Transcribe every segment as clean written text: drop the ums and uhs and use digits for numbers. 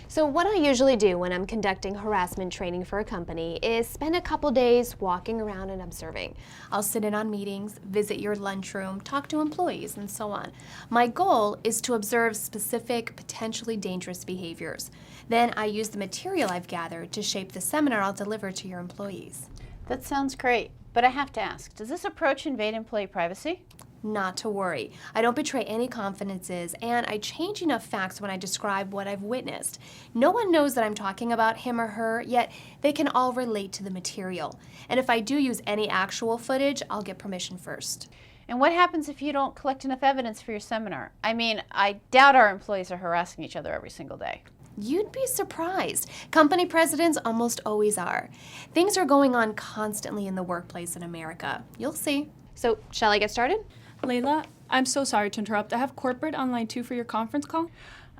So what I usually do when I'm conducting harassment training for a company is spend a couple days walking around and observing. I'll sit in on meetings, visit your lunchroom, talk to employees, and so on. My goal is to observe specific, potentially dangerous behaviors. Then I use the material I've gathered to shape the seminar I'll deliver to your employees. That sounds great, but I have to ask, does this approach invade employee privacy? Not to worry. I don't betray any confidences, and I change enough facts when I describe what I've witnessed. No one knows that I'm talking about him or her, yet they can all relate to the material. And if I do use any actual footage, I'll get permission first. And what happens if you don't collect enough evidence for your seminar? I mean, I doubt our employees are harassing each other every single day. You'd be surprised. Company presidents almost always are. Things are going on constantly in the workplace in America. You'll see. So, shall I get started? Layla, I'm so sorry to interrupt. I have corporate on line 2 for your conference call.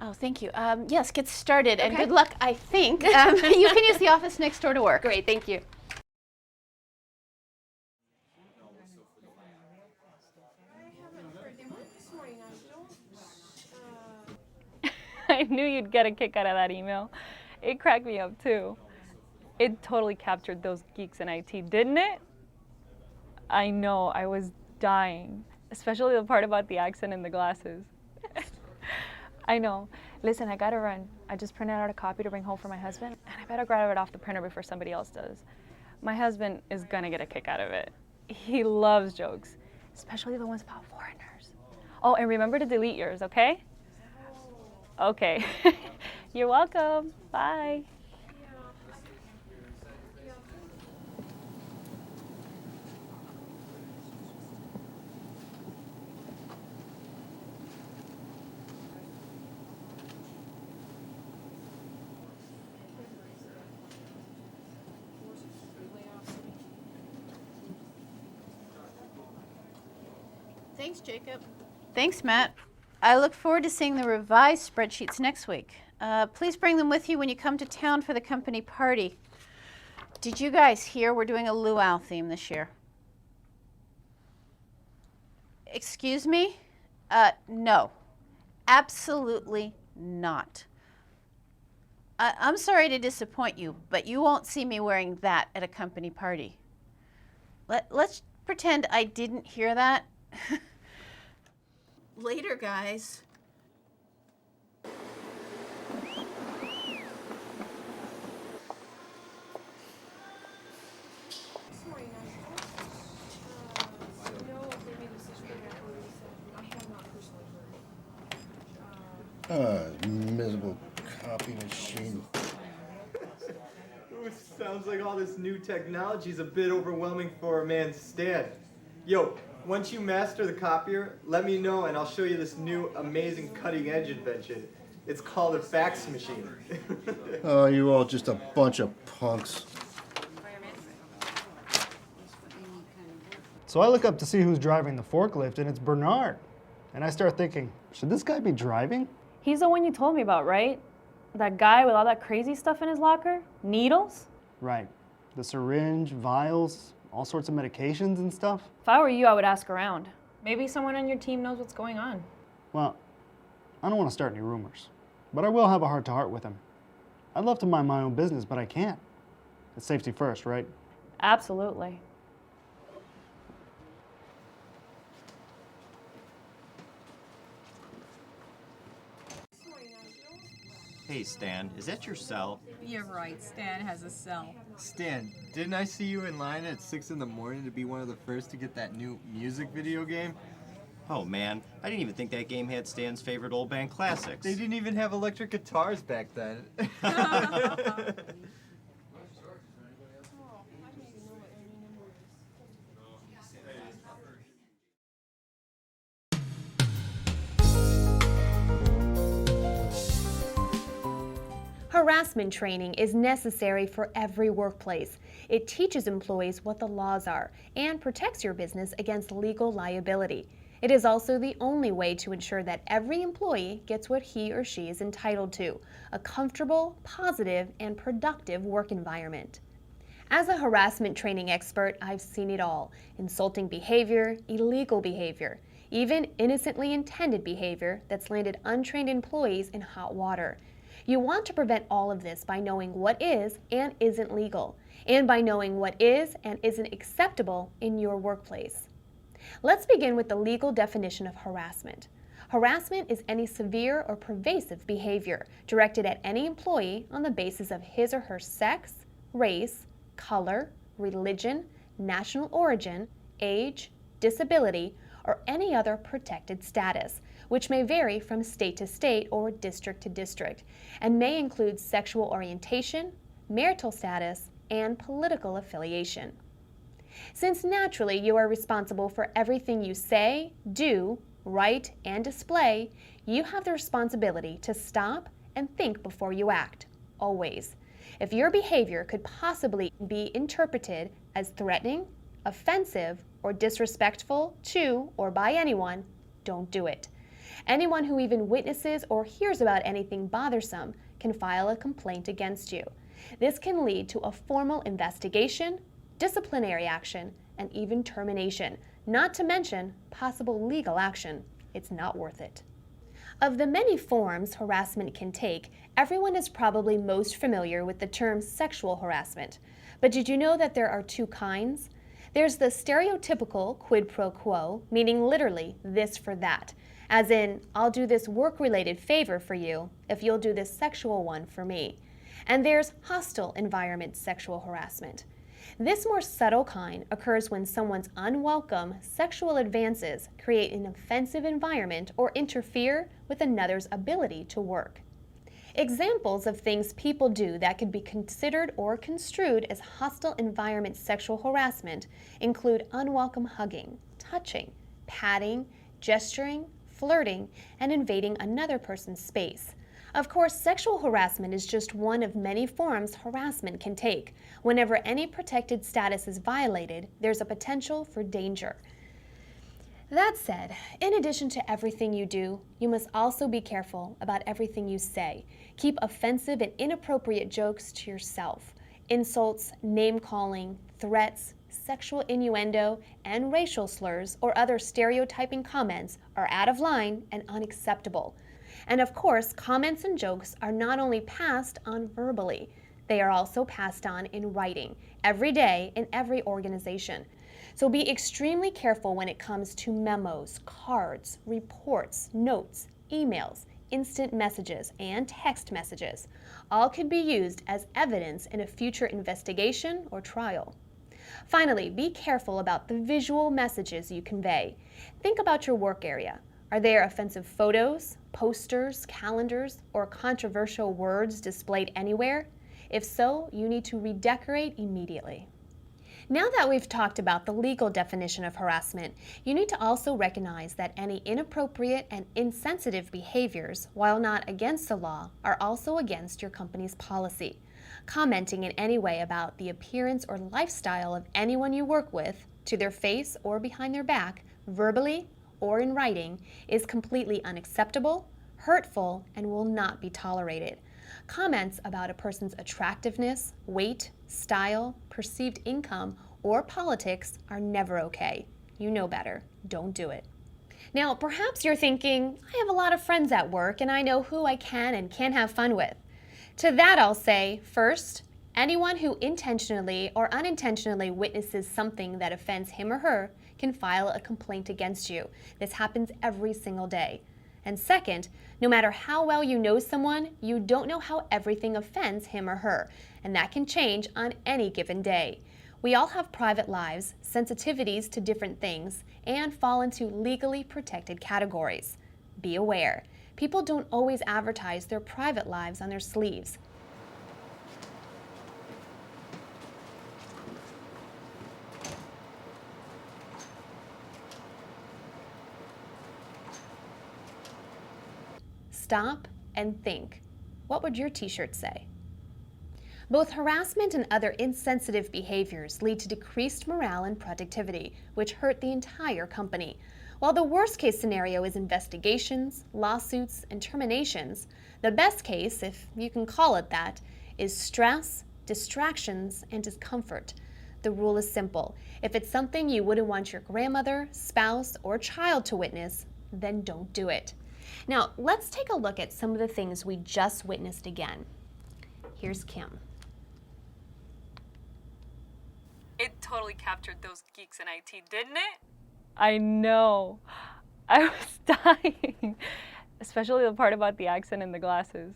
Oh, thank you. Yes, get started, and Okay. good luck, I think. You can use the office next door to work. Great, thank you. I knew you'd get a kick out of that email. It cracked me up too. It totally captured those geeks in IT, didn't it? I know, I was dying, especially the part about the accent and the glasses. I know. Listen, I gotta run. I just printed out a copy to bring home for my husband, and I better grab it off the printer before somebody else does. My husband is gonna get a kick out of it. He loves jokes, especially the ones about foreigners. Oh, and remember to delete yours, okay? Okay. You're welcome. Bye. Thanks, Jacob. Thanks, Matt. I look forward to seeing the revised spreadsheets next week. Please bring them with you when you come to town for the company party. Did you guys hear we're doing a luau theme this year? Excuse me? No. Absolutely not. I'm sorry to disappoint you, but you won't see me wearing that at a company party. Let's pretend I didn't hear that. Later, guys. Miserable copy machine. Ooh, sounds like all this new technology is a bit overwhelming for a man to stand. Yo, once you master the copier, let me know and I'll show you this new amazing cutting edge invention. It's called a fax machine. Oh, you all just a bunch of punks. So I look up to see who's driving the forklift, and it's Bernard. And I start thinking, should this guy be driving? He's the one you told me about, right? That guy with all that crazy stuff in his locker? Needles? Right. The syringe, vials, all sorts of medications and stuff. If I were you, I would ask around. Maybe someone on your team knows what's going on. Well, I don't want to start any rumors, but I will have a heart-to-heart with him. I'd love to mind my own business, but I can't. It's safety first, right? Absolutely. Hey Stan, is that your cell? You're right, Stan has a cell. Stan, didn't I see you in line at 6 in the morning to be one of the first to get that new music video game? Oh man, I didn't even think that game had Stan's favorite old band classics. They didn't even have electric guitars back then. Harassment training is necessary for every workplace. It teaches employees what the laws are and protects your business against legal liability. It is also the only way to ensure that every employee gets what he or she is entitled to, a comfortable, positive, and productive work environment. As a harassment training expert, I've seen it all: insulting behavior, illegal behavior, even innocently intended behavior that's landed untrained employees in hot water. You want to prevent all of this by knowing what is and isn't legal, and by knowing what is and isn't acceptable in your workplace. Let's begin with the legal definition of harassment. Harassment is any severe or pervasive behavior directed at any employee on the basis of his or her sex, race, color, religion, national origin, age, disability, or any other protected status, which may vary from state to state or district to district, and may include sexual orientation, marital status, and political affiliation. Since naturally you are responsible for everything you say, do, write, and display, you have the responsibility to stop and think before you act, always. If your behavior could possibly be interpreted as threatening, offensive, or disrespectful to or by anyone, don't do it. Anyone who even witnesses or hears about anything bothersome can file a complaint against you. This can lead to a formal investigation, disciplinary action, and even termination, not to mention possible legal action. It's not worth it. Of the many forms harassment can take, everyone is probably most familiar with the term sexual harassment. But did you know that there are two kinds? There's the stereotypical quid pro quo, meaning literally this for that, as in, I'll do this work-related favor for you if you'll do this sexual one for me. And there's hostile environment sexual harassment. This more subtle kind occurs when someone's unwelcome sexual advances create an offensive environment or interfere with another's ability to work. Examples of things people do that could be considered or construed as hostile environment sexual harassment include unwelcome hugging, touching, patting, gesturing, flirting, and invading another person's space. Of course, sexual harassment is just one of many forms harassment can take. Whenever any protected status is violated, there's a potential for danger. That said, in addition to everything you do, you must also be careful about everything you say. Keep offensive and inappropriate jokes to yourself. Insults, name-calling, threats, sexual innuendo, and racial slurs or other stereotyping comments are out of line and unacceptable. And of course, comments and jokes are not only passed on verbally, they are also passed on in writing, every day in every organization. So be extremely careful when it comes to memos, cards, reports, notes, emails, instant messages, and text messages. All could be used as evidence in a future investigation or trial. Finally, be careful about the visual messages you convey. Think about your work area. Are there offensive photos, posters, calendars, or controversial words displayed anywhere? If so, you need to redecorate immediately. Now that we've talked about the legal definition of harassment, you need to also recognize that any inappropriate and insensitive behaviors, while not against the law, are also against your company's policy. Commenting in any way about the appearance or lifestyle of anyone you work with, to their face or behind their back, verbally or in writing, is completely unacceptable, hurtful, and will not be tolerated. Comments about a person's attractiveness, weight, style, perceived income, or politics are never okay. You know better. Don't do it. Now, perhaps you're thinking, I have a lot of friends at work and I know who I can and can't have fun with. To that I'll say, first, anyone who intentionally or unintentionally witnesses something that offends him or her can file a complaint against you. This happens every single day. And second, no matter how well you know someone, you don't know how everything offends him or her, and that can change on any given day. We all have private lives, sensitivities to different things, and fall into legally protected categories. Be aware, people don't always advertise their private lives on their sleeves. Stop and think. What would your t-shirt say? Both harassment and other insensitive behaviors lead to decreased morale and productivity, which hurt the entire company. While the worst case scenario is investigations, lawsuits, and terminations, the best case, if you can call it that, is stress, distractions, and discomfort. The rule is simple. If it's something you wouldn't want your grandmother, spouse, or child to witness, then don't do it. Now, let's take a look at some of the things we just witnessed again. Here's Kim. It totally captured those geeks in IT, didn't it? I know. I was dying. Especially the part about the accent and the glasses.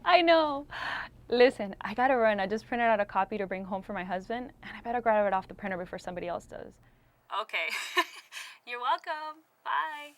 I know. Listen, I gotta run. I just printed out a copy to bring home for my husband, and I better grab it off the printer before somebody else does. Okay. You're welcome. Bye.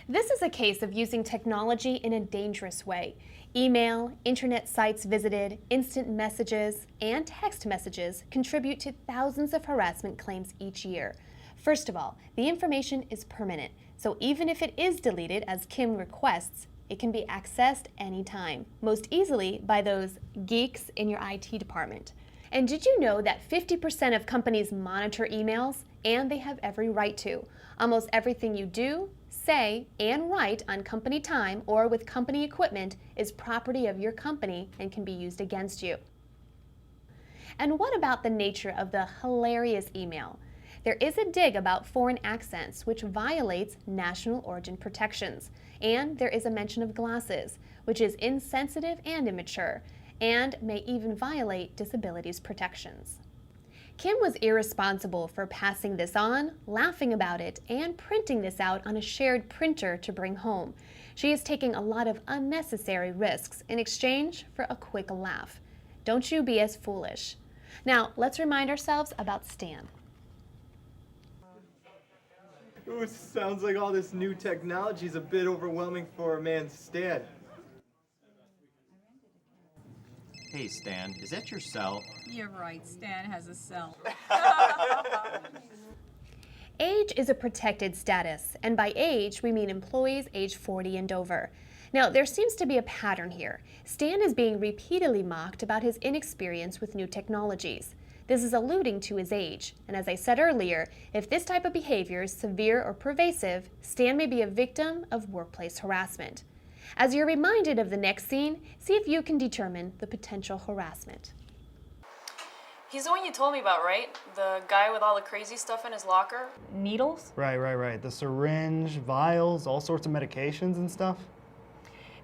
This is a case of using technology in a dangerous way. Email, internet sites visited, instant messages, and text messages contribute to thousands of harassment claims each year. First of all, the information is permanent, so even if it is deleted as Kim requests, it can be accessed anytime, most easily by those geeks in your IT department. And did you know that 50% of companies monitor emails? And they have every right to. Almost everything you do, say, and write on company time or with company equipment is property of your company and can be used against you. And what about the nature of the hilarious email? There is a dig about foreign accents, which violates national origin protections. And there is a mention of glasses, which is insensitive and immature, and may even violate disabilities protections. Kim was irresponsible for passing this on, laughing about it, and printing this out on a shared printer to bring home. She is taking a lot of unnecessary risks in exchange for a quick laugh. Don't you be as foolish. Now, let's remind ourselves about Stan. Ooh, sounds like all this new technology is a bit overwhelming for a man Stan. Hey, Stan, is that your cell? You're right, Stan has a cell. Age is a protected status, and by age, we mean employees age 40 and over. Now, there seems to be a pattern here. Stan is being repeatedly mocked about his inexperience with new technologies. This is alluding to his age, and as I said earlier, if this type of behavior is severe or pervasive, Stan may be a victim of workplace harassment. As you're reminded of the next scene, see if you can determine the potential harassment. He's the one you told me about, right? The guy with all the crazy stuff in his locker? Needles? Right. The syringe, vials, all sorts of medications and stuff.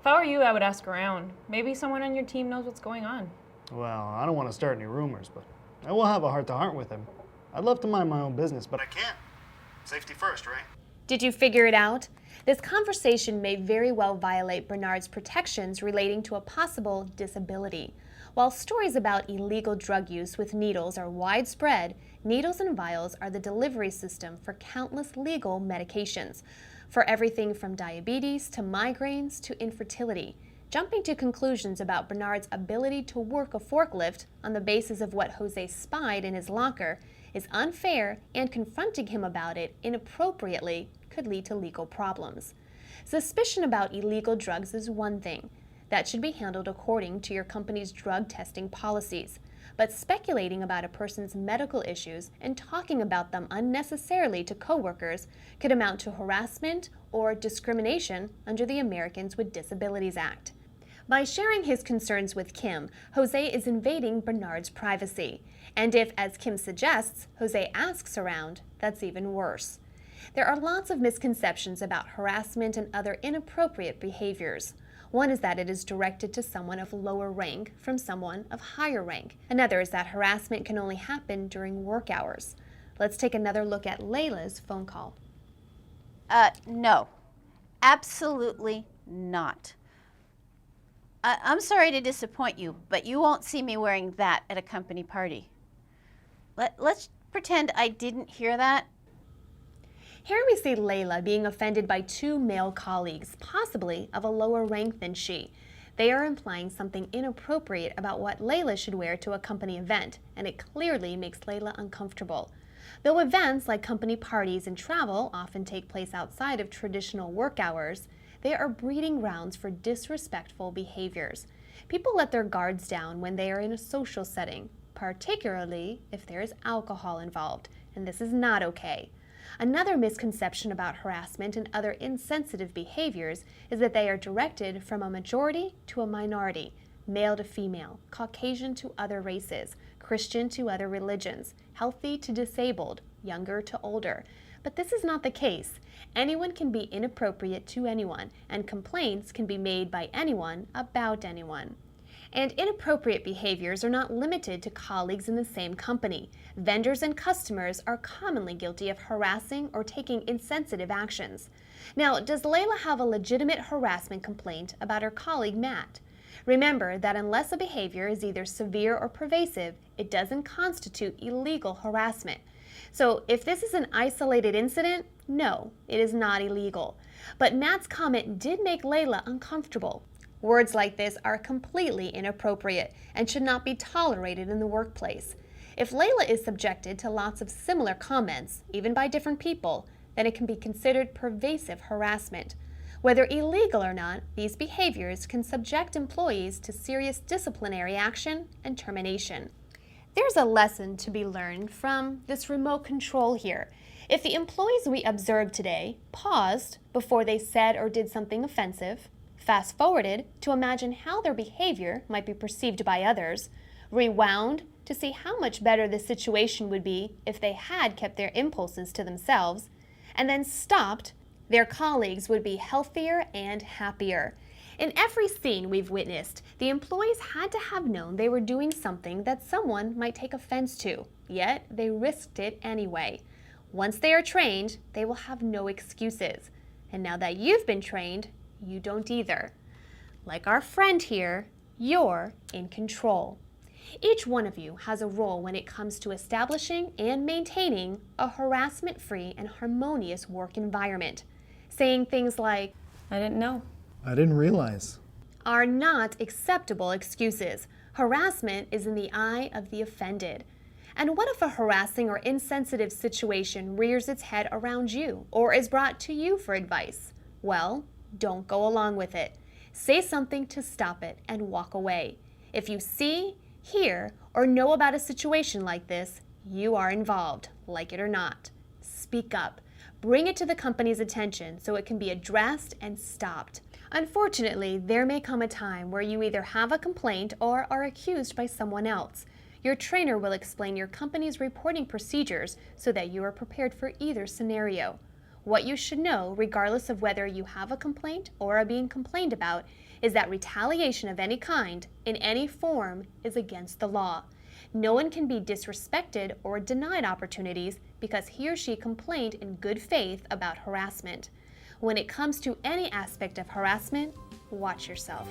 If I were you, I would ask around. Maybe someone on your team knows what's going on. Well, I don't want to start any rumors, but I will have a heart-to-heart with him. I'd love to mind my own business, but I can't. Safety first, right? Did you figure it out? This conversation may very well violate Bernard's protections relating to a possible disability. While stories about illegal drug use with needles are widespread, needles and vials are the delivery system for countless legal medications, for everything from diabetes to migraines to infertility. Jumping to conclusions about Bernard's ability to work a forklift on the basis of what Jose spied in his locker is unfair, and confronting him about it inappropriately could lead to legal problems. Suspicion about illegal drugs is one thing. That should be handled according to your company's drug testing policies. But speculating about a person's medical issues and talking about them unnecessarily to coworkers could amount to harassment or discrimination under the Americans with Disabilities Act. By sharing his concerns with Kim, Jose is invading Bernard's privacy. And if, as Kim suggests, Jose asks around, that's even worse. There are lots of misconceptions about harassment and other inappropriate behaviors. One is that it is directed to someone of lower rank from someone of higher rank. Another is that harassment can only happen during work hours. Let's take another look at Layla's phone call. No. Absolutely not. I'm sorry to disappoint you, but you won't see me wearing that at a company party. Let's pretend I didn't hear that. Here we see Layla being offended by two male colleagues, possibly of a lower rank than she. They are implying something inappropriate about what Layla should wear to a company event, and it clearly makes Layla uncomfortable. Though events like company parties and travel often take place outside of traditional work hours, they are breeding grounds for disrespectful behaviors. People let their guards down when they are in a social setting, particularly if there is alcohol involved, and this is not okay. Another misconception about harassment and other insensitive behaviors is that they are directed from a majority to a minority, male to female, Caucasian to other races, Christian to other religions, healthy to disabled, younger to older. But this is not the case. Anyone can be inappropriate to anyone, and complaints can be made by anyone about anyone. And inappropriate behaviors are not limited to colleagues in the same company. Vendors and customers are commonly guilty of harassing or taking insensitive actions. Now, does Layla have a legitimate harassment complaint about her colleague Matt? Remember that unless a behavior is either severe or pervasive, it doesn't constitute illegal harassment. So if this is an isolated incident, no, it is not illegal. But Matt's comment did make Layla uncomfortable. Words like this are completely inappropriate and should not be tolerated in the workplace. If Layla is subjected to lots of similar comments, even by different people, then it can be considered pervasive harassment. Whether illegal or not, these behaviors can subject employees to serious disciplinary action and termination. There's a lesson to be learned from this remote control here. If the employees we observed today paused before they said or did something offensive, fast-forwarded to imagine how their behavior might be perceived by others, rewound to see how much better the situation would be if they had kept their impulses to themselves, and then stopped, their colleagues would be healthier and happier. In every scene we've witnessed, the employees had to have known they were doing something that someone might take offense to, yet they risked it anyway. Once they are trained, they will have no excuses. And now that you've been trained, you don't either. Like our friend here, you're in control. Each one of you has a role when it comes to establishing and maintaining a harassment-free and harmonious work environment. Saying things like, I didn't know. I didn't realize. are not acceptable excuses. Harassment is in the eye of the offended. And what if a harassing or insensitive situation rears its head around you or is brought to you for advice? Well, don't go along with it. Say something to stop it and walk away. If you see, hear, or know about a situation like this, you are involved, like it or not. Speak up. Bring it to the company's attention so it can be addressed and stopped. Unfortunately, there may come a time where you either have a complaint or are accused by someone else. Your trainer will explain your company's reporting procedures so that you are prepared for either scenario. What you should know, regardless of whether you have a complaint or are being complained about, is that retaliation of any kind, in any form, is against the law. No one can be disrespected or denied opportunities because he or she complained in good faith about harassment. When it comes to any aspect of harassment, watch yourself.